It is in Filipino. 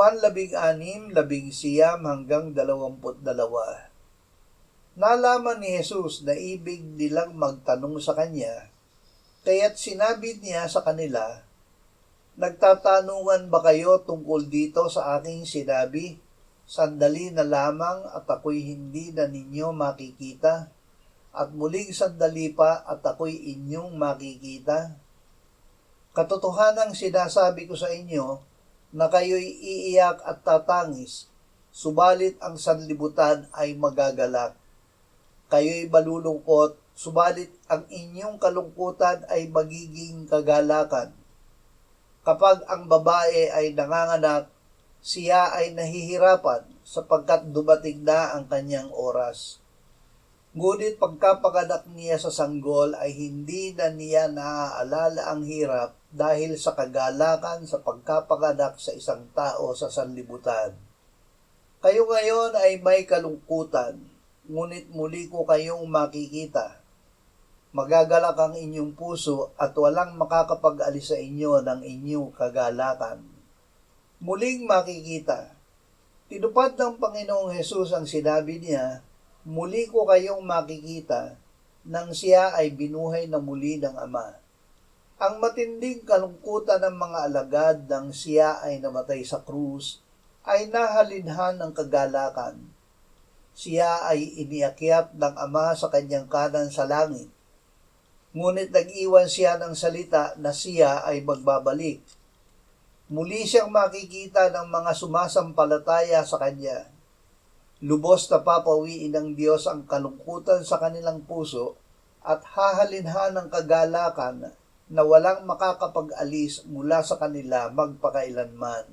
Juan 16:19 hanggang 22. Nalaman ni Jesus na ibig nilang magtanong sa kanya, kaya't sinabi niya sa kanila, "Nagtatanungan ba kayo tungkol dito sa aking sinabi? Sandali na lamang at ako'y hindi na ninyo makikita, at muling sandali pa at ako'y inyong makikita. Katotohanang sinasabi ko sa inyo na kayo'y iiyak at tatangis, subalit ang sanlibutan ay magagalak. Kayo'y malulungkot, subalit ang inyong kalungkutan ay magiging kagalakan. Kapag ang babae ay nanganganak, siya ay nahihirapan sapagkat dumating na ang kanyang oras. Ngunit pagkapanganak niya sa sanggol ay hindi na niya naaalala ang hirap dahil sa kagalakan sa pagkapanganak sa isang tao sa sanlibutan. Kayo ngayon ay may kalungkutan, ngunit muli ko kayong makikita. Magagalak ang inyong puso at walang makakapag-alis sa inyo ng inyong kagalakan. Muling makikita." Tinupad ng Panginoong Hesus ang sinabi niya, "Muli ko kayong makikita," nang siya ay binuhay na muli ng Ama. Ang matinding kalungkutan ng mga alagad nang siya ay namatay sa krus ay nahalinhan ng kagalakan. Siya ay iniakyat ng Ama sa kanyang kanan sa langit. Ngunit nag-iwan siya ng salita na siya ay magbabalik. Muli siyang makikita ng mga sumasampalataya sa kanya. Lubos na papawiin ng Diyos ang kalungkutan sa kanilang puso at hahalinhan ng kagalakan na walang makakapag-alis mula sa kanila magpakailanman.